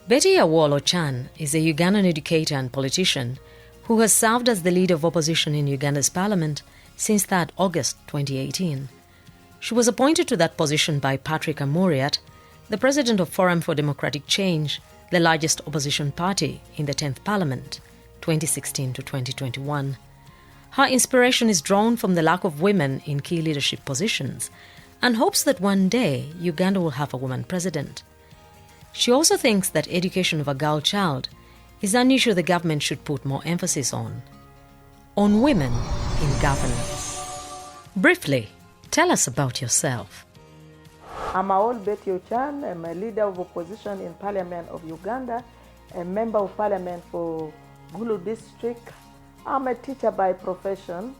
Betty Aol Acan is a Ugandan educator and politician who has served as the leader of opposition in Uganda's parliament since that August 2018. She was appointed to that position by Patrick Amuriat, the president of Forum for Democratic Change, the largest opposition party in the 10th parliament, 2016 to 2021. Her inspiration is drawn from the lack of women in key leadership positions and hopes that one day Uganda will have a woman president. She also thinks that education of a girl child is an issue the government should put more emphasis on women in governance. Briefly, tell us about yourself. I'm Aol Acan. I'm a leader of opposition in Parliament of Uganda, a member of Parliament for Gulu District. I'm a teacher by profession,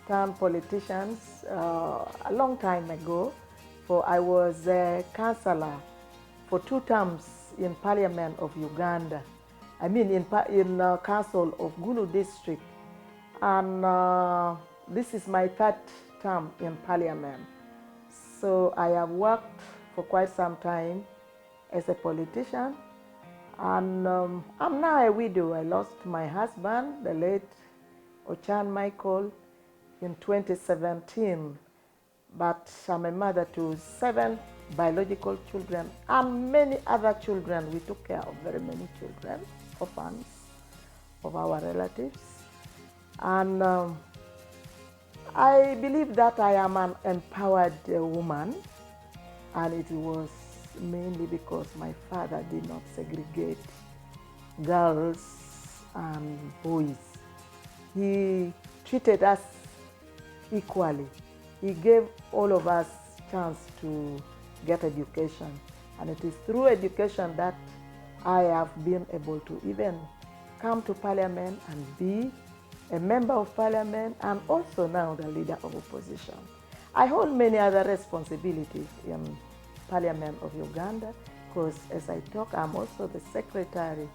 turned politician a long time ago. I was a councillor for 2 terms in Parliament of Uganda. I mean in Council of Gulu District. And this is my 3rd term in Parliament. So I have worked for quite some time as a politician. And I'm now a widow. I lost my husband, the late Ochan Michael, in 2017. But I'm a mother to 7 biological children and many other children. We took care of very many children, orphans of our relatives. And I believe that I am an empowered woman, and it was mainly because my father did not segregate girls and boys. He treated us equally. He gave all of us chance to get education, and it is through education that I have been able to even come to Parliament and be a member of Parliament and also now the leader of opposition. I hold many other responsibilities in Parliament of Uganda because as I talk, I'm also the Secretary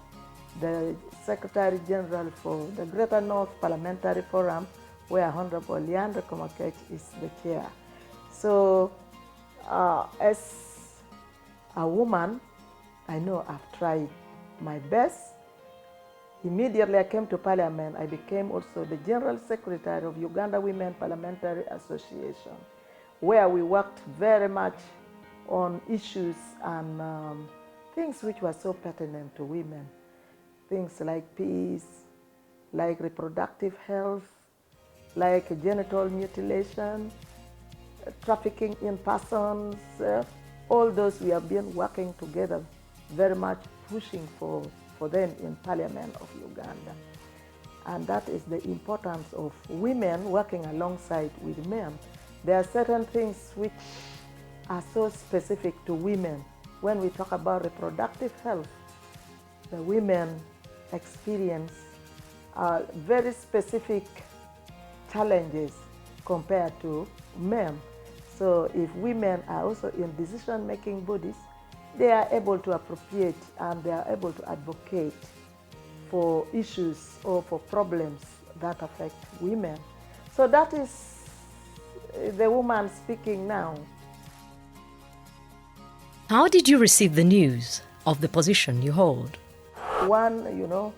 General for the Greater North Parliamentary Forum, where Honorable Leandra Komakech is the chair. So as a woman, I know I've tried my best. Immediately I came to Parliament, I became also the General Secretary of Uganda Women Parliamentary Association, where we worked very much on issues and things which were so pertinent to women. Things like peace, like reproductive health, like genital mutilation, trafficking in persons, all those we have been working together, very much pushing for them in Parliament of Uganda. And that is the importance of women working alongside with men. There are certain things which are so specific to women. When we talk about reproductive health, the women experience very specific challenges compared to men. So if women are also in decision-making bodies, they are able to appropriate and they are able to advocate for issues or for problems that affect women. So that is the woman speaking now. How did you receive the news of the position you hold? One,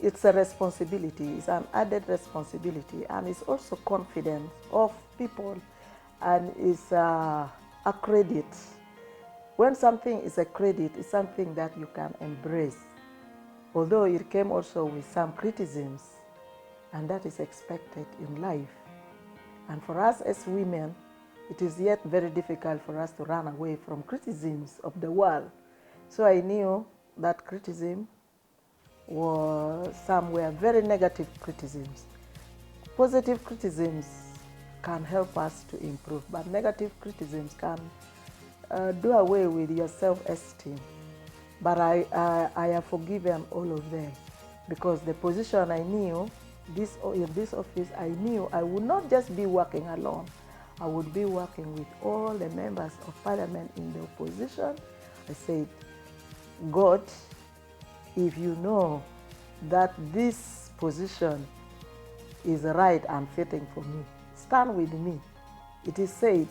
it's a responsibility, it's an added responsibility, and it's also confidence of people, and it's a credit. When something is a credit, it's something that you can embrace, although it came also with some criticisms, and that is expected in life. And for us as women, it is yet very difficult for us to run away from criticisms of the world. So I knew that criticism some were very negative criticisms. Positive criticisms can help us to improve, but negative criticisms can do away with your self-esteem. But I have forgiven all of them because the position I knew, in this office, I knew I would not just be working alone. I would be working with all the members of Parliament in the opposition. I said, God, if you know that this position is right and fitting for me, stand with me. It is said,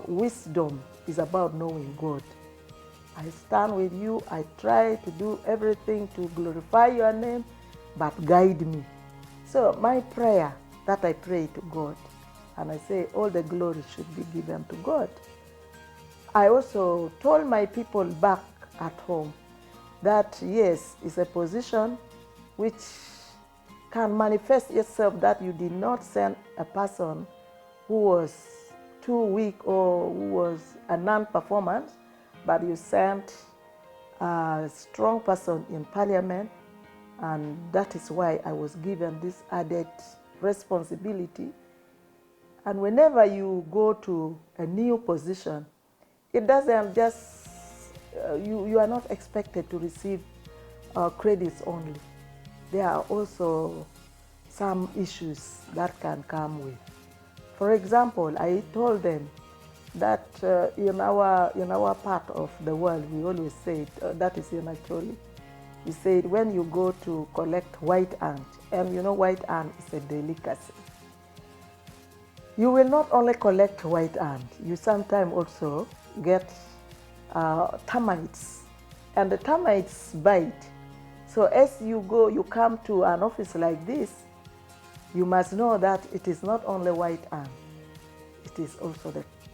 wisdom is about knowing God. I stand with you. I try to do everything to glorify your name, but guide me. So my prayer that I pray to God, and I say all the glory should be given to God. I also told my people back at home that yes, it's a position which can manifest itself that you did not send a person who was too weak or who was a non-performance, but you sent a strong person in parliament, and that is why I was given this added responsibility. And whenever you go to a new position, it doesn't just, you are not expected to receive credits only. There are also some issues that can come with. For example, I told them that in our part of the world, we always say, that is in Acholi, we said when you go to collect white ant, and you know white ant is a delicacy, you will not only collect white ant, you sometimes also get termites, and the termites bite. So as you go, you come to an office like this, you must know that it is not only white ant, it is also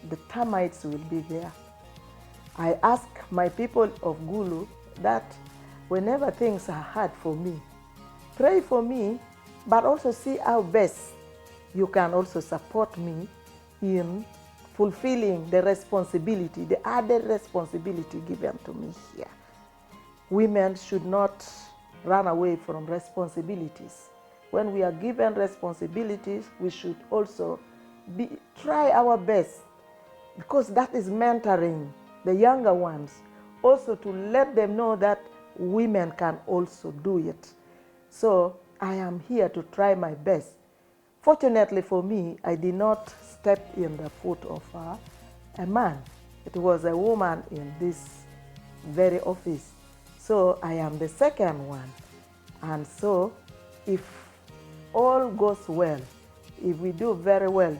the termites will be there. I ask my people of Gulu that whenever things are hard for me, pray for me, but also see how best you can also support me in fulfilling the responsibility, the added responsibility given to me here. Women should not run away from responsibilities. When we are given responsibilities, we should also try our best, because that is mentoring the younger ones, also to let them know that women can also do it. So I am here to try my best. Fortunately for me, I did not step in the foot of a man. It was a woman in this very office. So I am the second one. And so if all goes well, if we do very well,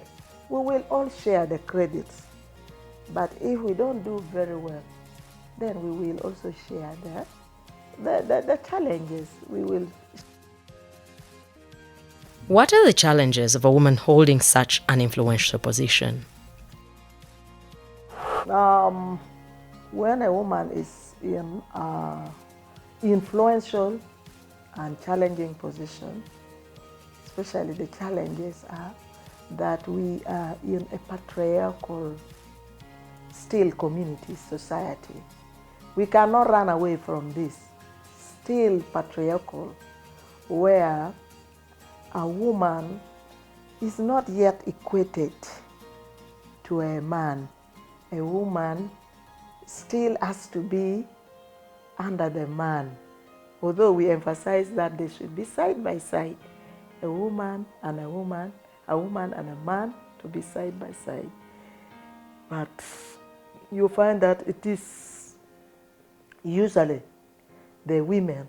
we will all share the credits. But if we don't do very well, then we will also share the challenges. We will. What are the challenges of a woman holding such an influential position? When a woman is in an influential and challenging position, especially the challenges are that we are in a patriarchal still community, society. We cannot run away from this, still patriarchal, where a woman is not yet equated to a man. A woman still has to be under the man, although we emphasize that they should be side by side, a woman and a woman, a woman and a man to be side by side. But you find that it is usually the women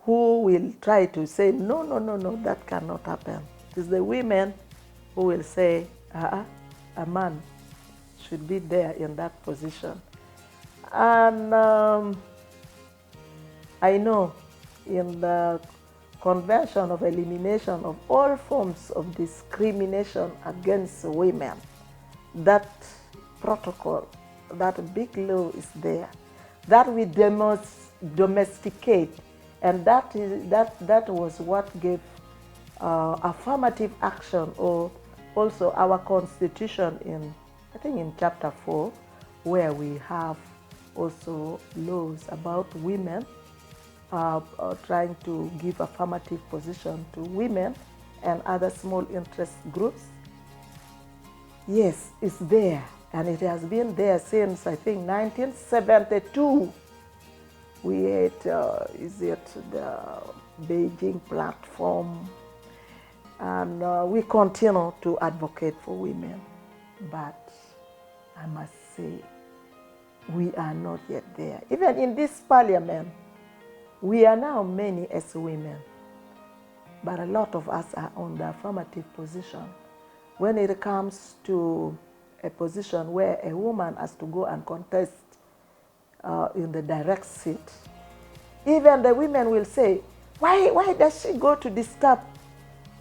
who will try to say, no, no, no, no, that cannot happen. It is the women who will say, a man should be there in that position. And I know in the Convention of Elimination of All Forms of Discrimination Against Women, that protocol, that big law is there, that we domesticate, and that was what gave affirmative action, or also our constitution in, I think in chapter 4, where we have also laws about women, trying to give affirmative position to women and other small interest groups. Yes, it's there, and it has been there since, I think, 1972. We had, is it the Beijing platform, and we continue to advocate for women. But I must say, we are not yet there. Even in this parliament, we are now many as women, but a lot of us are on the affirmative position. When it comes to a position where a woman has to go and contest in the direct seat, even the women will say, why does she go to disturb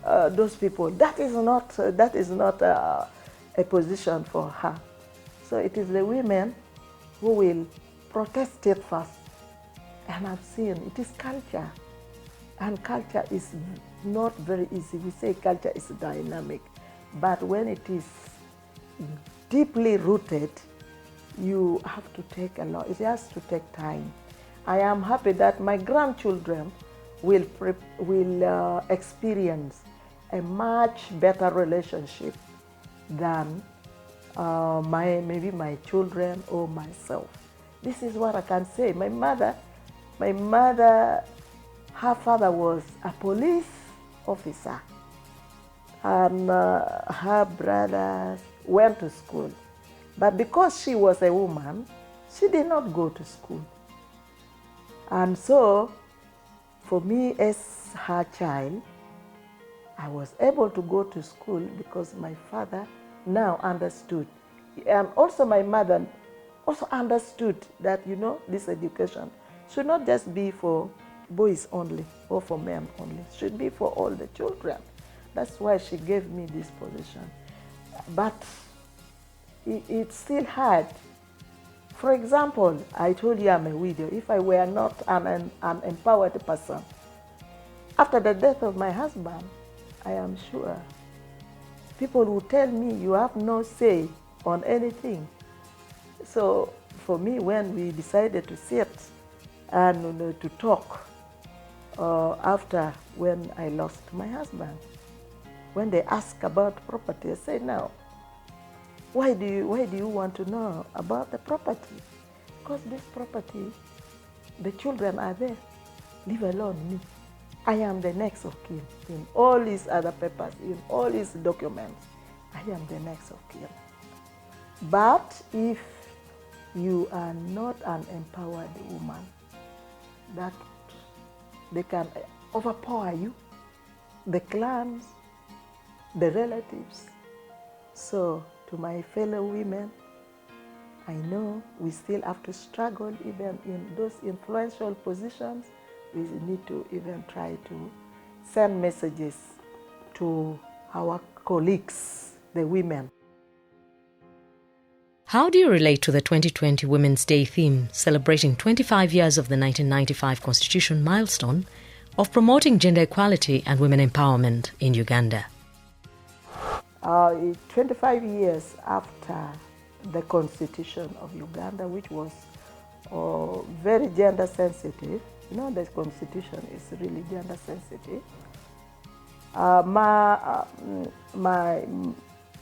those people? That is not a position for her. So it is the women who will protest it first. And I've seen it is culture. And culture is not very easy. We say culture is dynamic. But when it is deeply rooted, you have to take a lot. It has to take time. I am happy that my grandchildren will experience a much better relationship than maybe my children or myself. This is what I can say. My mother, her father was a police officer, and her brothers went to school. But because she was a woman, she did not go to school. And so, for me as her child, I was able to go to school because my father now understood. And also my mother also understood that, this education should not just be for boys only or for men only. It should be for all the children. That's why she gave me this position. But it's still hard. For example, I told you I'm a widow. If I were not an empowered person, after the death of my husband, I am sure people will tell me you have no say on anything. So for me, when we decided to sit and to talk after when I lost my husband, when they ask about property, I say, now, why do you want to know about the property? Because this property, the children are there, leave alone me. I am the next of kin in all these other papers, in all these documents. I am the next of kin. But if you are not an empowered woman, that they can overpower you, the clans, the relatives. So to my fellow women, I know we still have to struggle even in those influential positions. We need to even try to send messages to our colleagues, the women. How do you relate to the 2020 Women's Day theme, celebrating 25 years of the 1995 Constitution milestone of promoting gender equality and women empowerment in Uganda? 25 years after the Constitution of Uganda, which was very gender sensitive, the Constitution is really gender sensitive.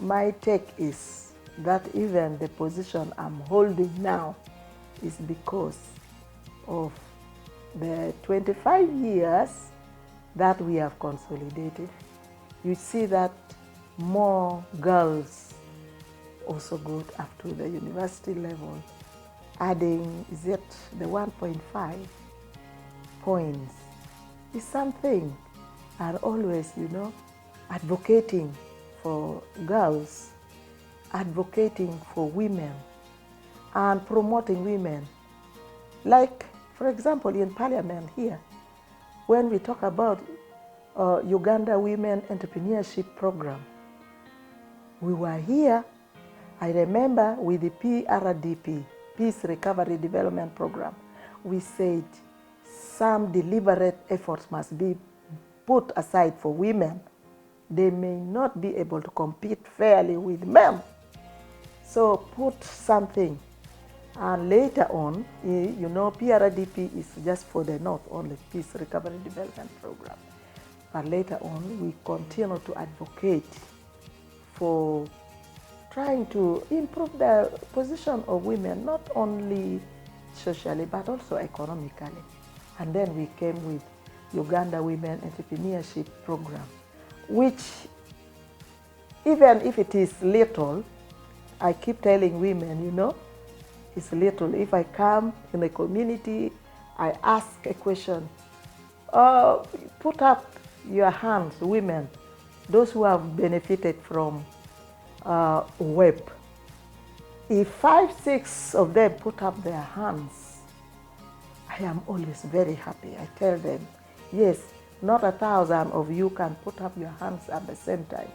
My take is that even the position I'm holding now is because of the 25 years that we have consolidated. You see that more girls also go up to the university level, adding, is it the 1.5 points is something. And always, advocating for girls, advocating for women, and promoting women. Like, for example, in Parliament here, when we talk about Uganda Women Entrepreneurship Program, we were here, I remember, with the PRDP, Peace Recovery Development Program. We said some deliberate efforts must be put aside for women. They may not be able to compete fairly with men. So put something. And later on, PRDP is just for the North only, Peace Recovery Development Program. But later on, we continue to advocate for trying to improve the position of women, not only socially, but also economically. And then we came with Uganda Women Entrepreneurship Program, which, even if it is little, I keep telling women, it's little. If I come in a community, I ask a question, put up your hands, women, those who have benefited from WEP. If 5, 6 of them put up their hands, I am always very happy. I tell them, yes, not 1,000 of you can put up your hands at the same time.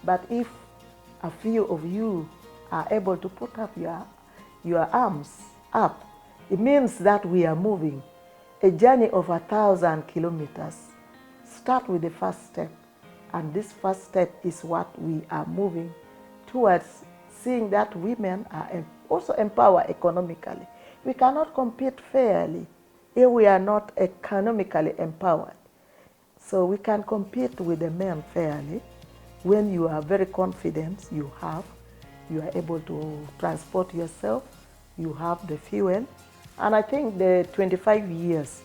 But if a few of you are able to put up your arms up, it means that we are moving. A journey of 1,000 kilometers. Start with the first step. And this first step is what we are moving towards, seeing that women are also empowered economically. We cannot compete fairly if we are not economically empowered. So we can compete with the men fairly when you are very confident you are able to transport yourself, you have the fuel. And I think the 25 years,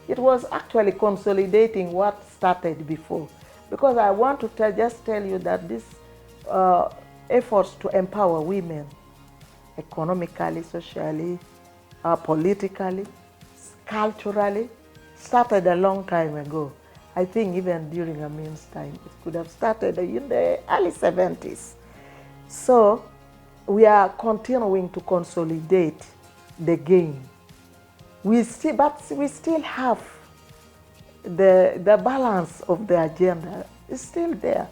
it was actually consolidating what started before. Because I want to just tell you that this efforts to empower women economically, socially, politically, culturally, started a long time ago. I think even during Amin's time, it could have started in the early 70s. So we are continuing to consolidate the game. But we still have the balance of the agenda is still there.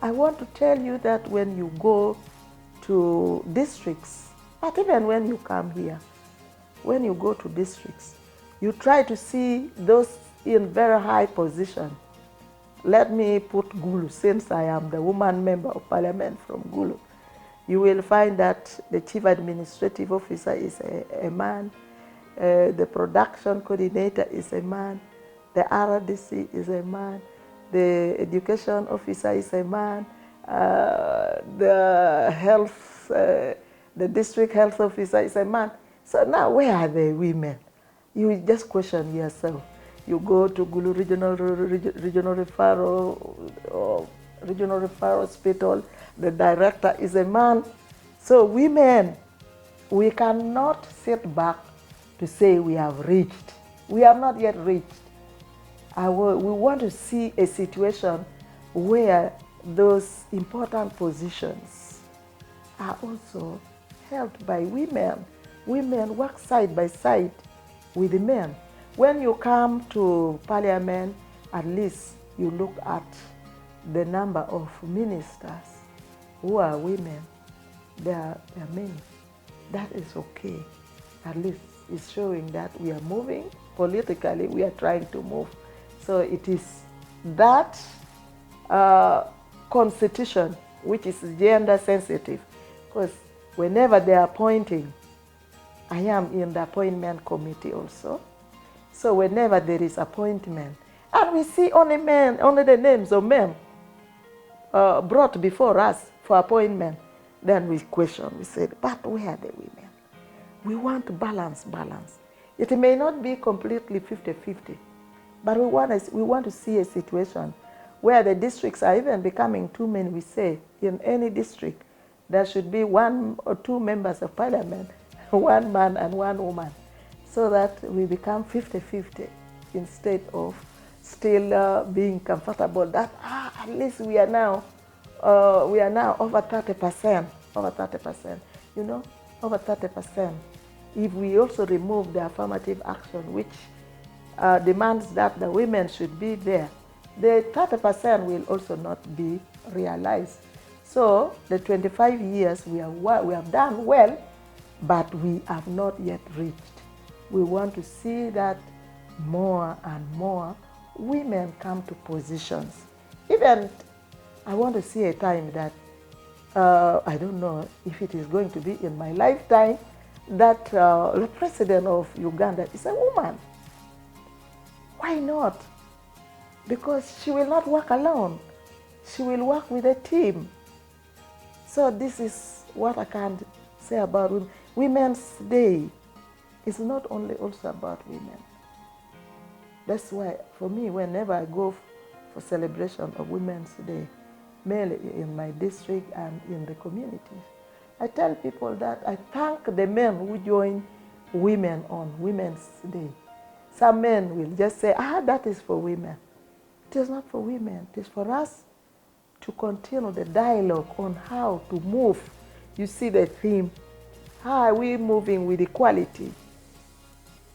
I want to tell you that when you go to districts, but even when you come here, when you go to districts, you try to see those in very high position. Let me put Gulu, since I am the woman member of parliament from Gulu. You will find that the chief administrative officer is a man, the production coordinator is a man, the RDC is a man, the education officer is a man, the district health officer is a man. So now where are the women? You just question yourself. You go to Gulu Regional Referral Hospital, the director is a man. So women, we cannot sit back to say we have reached. We have not yet reached. We want to see a situation where those important positions are also held by women. Women work side by side with the men. When you come to parliament, at least you look at the number of ministers who are women. There are many. That is okay. At least it's showing that we are moving politically, we are trying to move. So it is that constitution which is gender sensitive, because whenever they are appointing, I am in the appointment committee also. So whenever there is appointment, and we see only men, only the names of men brought before us for appointment, then we question, we said, but where are the women? We want balance. It may not be completely 50-50, but we want to see a situation where the districts are even becoming too many. We say in any district, there should be 1 or 2 members of parliament, 1 man and 1 woman, so that we become 50-50 instead of still being comfortable that at least we are now over 30%, you know, over 30%. If we also remove the affirmative action, which demands that the women should be there, the 30% will also not be realized. So the 25 years we have done well, but we have not yet reached. We want to see that more and more women come to positions. Even I want to see a time that, I don't know if it is going to be in my lifetime, that the president of Uganda is a woman. Why not? Because she will not work alone. She will work with a team. So this is what I can say about women. Women's Day is not only also about women. That's why, for me, whenever I go for celebration of Women's Day, mainly in my district and in the communities, I tell people that I thank the men who join women on Women's Day. Some men will just say, that is for women. It is not for women. It is for us to continue the dialogue on how to move. You see the theme. How are we moving with equality?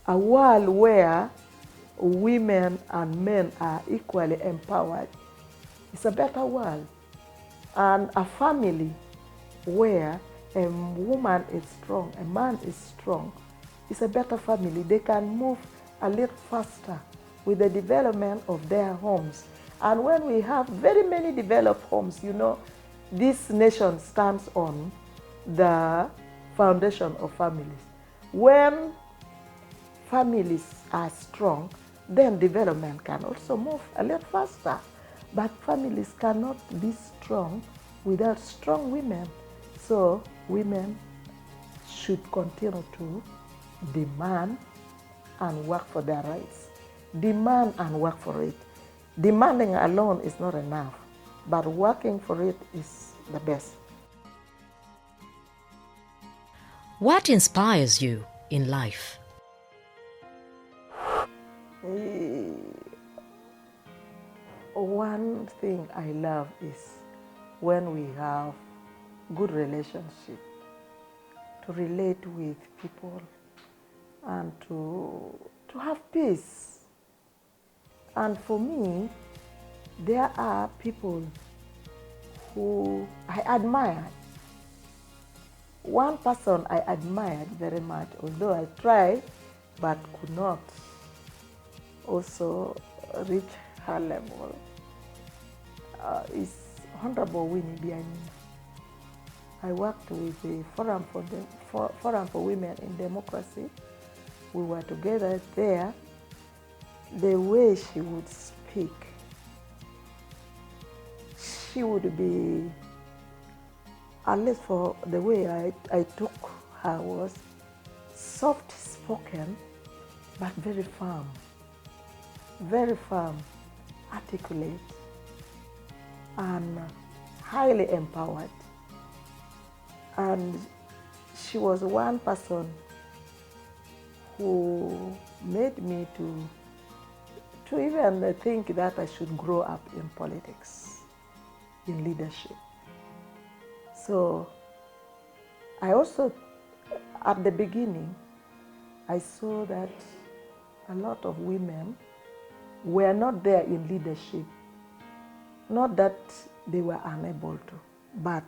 a world where women and men are equally empowered is a better world. And a family where a woman is strong, a man is strong, is a better family. They can move a little faster with the development of their homes. And when we have very many developed homes, you know, this nation stands on the foundation of families. When families are strong, then development can also move a little faster. But families cannot be strong without strong women. So women should continue to demand and work for their rights. Demand and work for it. Demanding alone is not enough, but working for it is the best. What inspires you in life? One thing I love is when we have good relationship, to relate with people and to have peace. And for me, there are people who I admire. One person I admired very much, although I tried but could not also reach her level, is Honorable Winnie Bianina. I worked with the Forum for Women in Democracy. We were together there. The way she would speak, she would be, at least for the way I took her, was soft-spoken, but very firm, articulate, and highly empowered. And she was one person who made me to even think that I should grow up in politics, in leadership. So I also, at the beginning, I saw that a lot of women were not there in leadership. Not that they were unable to, but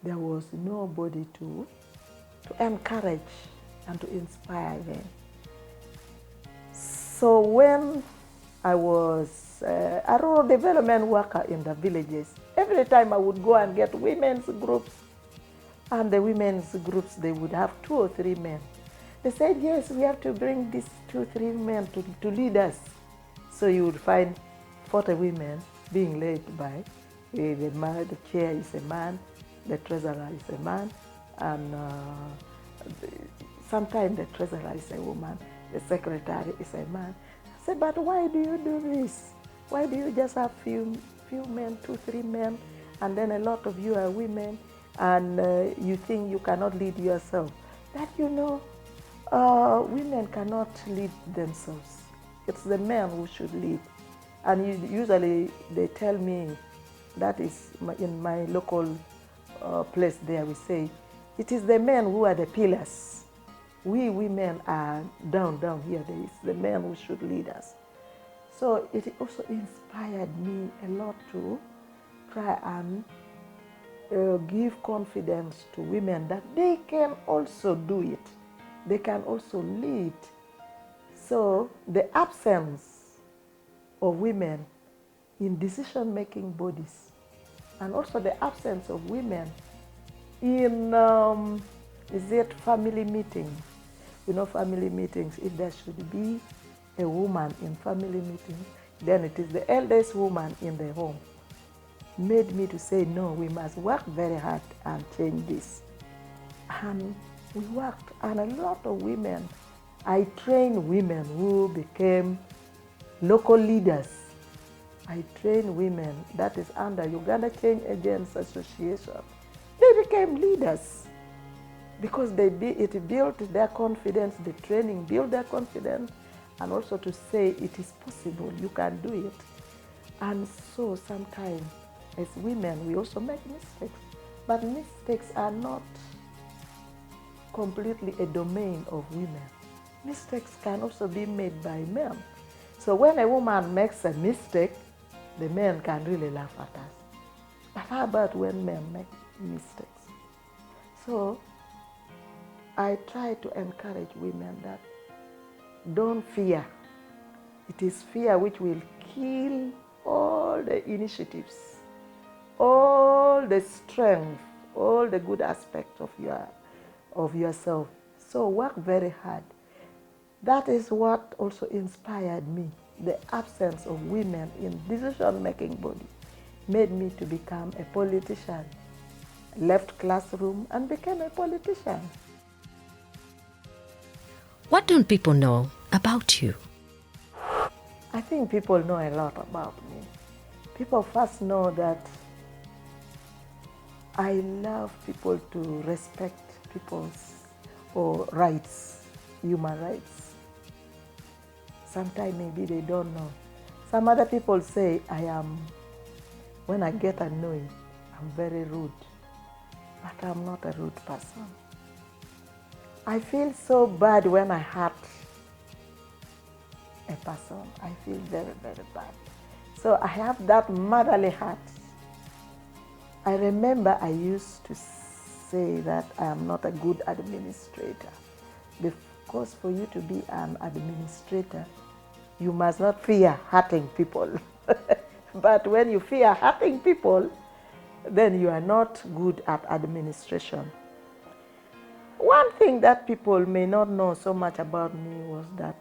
there was nobody to encourage and to inspire them. So when I was a rural development worker in the villages, every time I would go and get women's groups, and the women's groups, they would have 2 or 3 men. They said, yes, we have to bring these 2 or 3 men to lead us. So you would find 40 women being led by the man. The chair is a man, the treasurer is a man, and sometimes the treasurer is a woman, the secretary is a man. I said, but why do you do this? Why do you just have few men, 2, 3 men, and then a lot of you are women, and you think you cannot lead yourself? That women cannot lead themselves. It's the men who should lead. And usually they tell me, that is in my local place there, we say, it is the men who are the pillars. We women are down here. It's the men who should lead us. So it also inspired me a lot to try and give confidence to women that they can also do it. They can also lead. So the absence of women in decision-making bodies, and also the absence of women in, family meetings. Family meetings, if there should be a woman in family meetings, then it is the eldest woman in the home. Made me to say, no, we must work very hard and change this. And we worked, and a lot of women, I trained women who became local leaders. I trained women, that is under Uganda Change Agents Association. They became leaders because it built their confidence, the training built their confidence, and also to say it is possible, you can do it. And so sometimes as women, we also make mistakes, but mistakes are not completely a domain of women. mistakes can also be made by men. So when a woman makes a mistake, the men can really laugh at us. But how about when men make mistakes? So I try to encourage women that don't fear. It is fear which will kill all the initiatives, all the strength, all the good aspects of yourself. So work very hard. That is what also inspired me. The absence of women in decision-making body made me to become a politician. Left classroom and became a politician. What don't people know about you? I think people know a lot about me. People first know that I love people to respect people's rights, human rights. Sometimes maybe they don't know. Some other people say when I get annoyed, I'm very rude. But I'm not a rude person. I feel so bad when I hurt a person. I feel very, very bad. So I have that motherly heart. I remember I used to say that I am not a good administrator. Because for you to be an administrator, you must not fear hurting people. But when you fear hurting people, then you are not good at administration. One thing that people may not know so much about me was that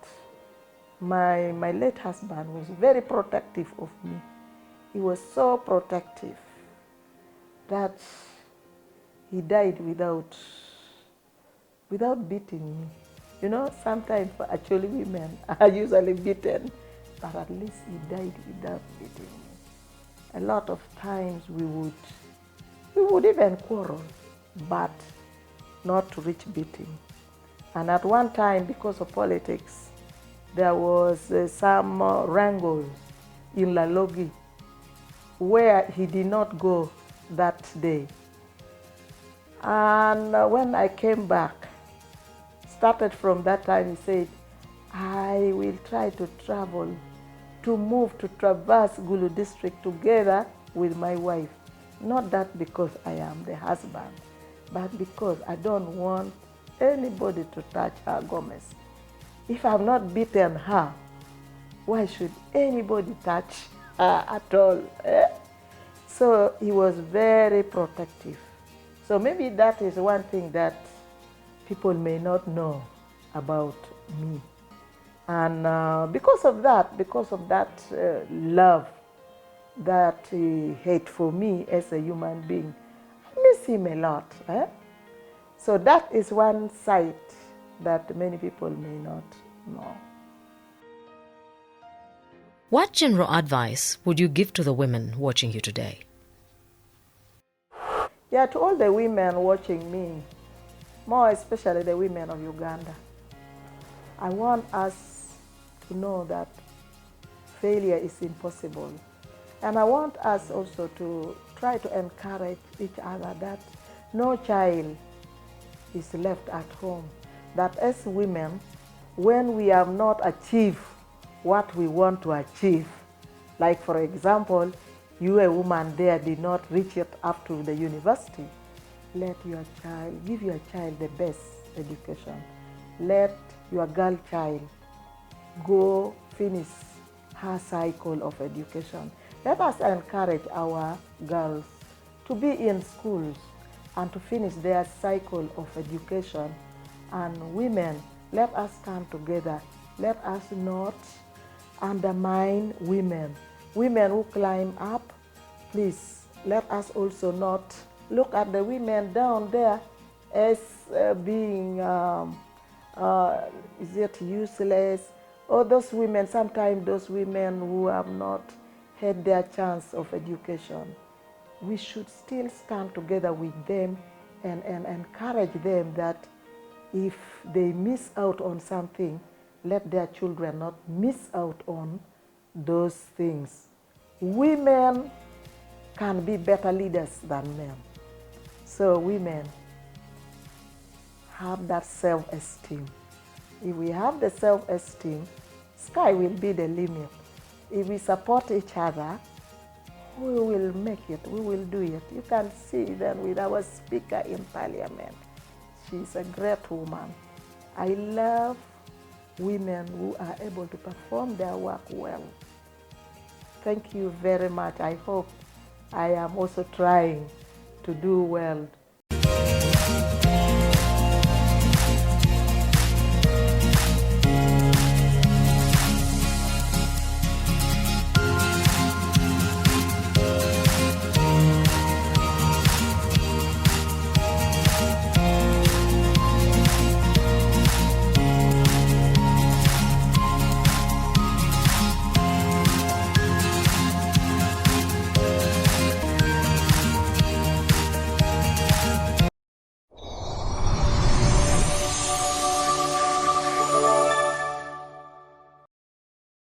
my late husband was very protective of me. He was so protective that he died without beating me. You know, sometimes actually women are usually beaten, but at least he died without beating me. A lot of times we would even quarrel, but not to reach beating. And at one time, because of politics, there was some wrangles in Lalogi where he did not go that day. And when I came back, started from that time, he said, I will try to travel, to move, to traverse Gulu district together with my wife. Not that because I am the husband, but because I don't want anybody to touch her Gomez. If I've not beaten her, why should anybody touch her at all? So he was very protective. So maybe that is one thing that people may not know about me. And because of that love that he had for me as a human being, I miss him a lot. So that is one side that many people may not know. What general advice would you give to the women watching you today? Yeah, to all the women watching me, more especially the women of Uganda, I want us to know that failure is impossible. And I want us also to try to encourage each other that no child is left at home. That as women, when we have not achieved what we want to achieve, like for example, you a woman there did not reach it up to the university, give your child the best education. Let your girl child go finish her cycle of education. Let us encourage our girls to be in schools and to finish their cycle of education. And women, let us come together. Let us not undermine women. Women who climb up, please, let us also not look at the women down there as being, is it useless? Or those women, sometimes those women who have not had their chance of education. We should still stand together with them and encourage them that if they miss out on something, let their children not miss out on those things. Women can be better leaders than men. So women, have that self-esteem. If we have the self-esteem, sky will be the limit. If we support each other, we will make it, we will do it. You can see that with our speaker in parliament. She's a great woman. I love women who are able to perform their work well. Thank you very much. I hope I am also trying to do well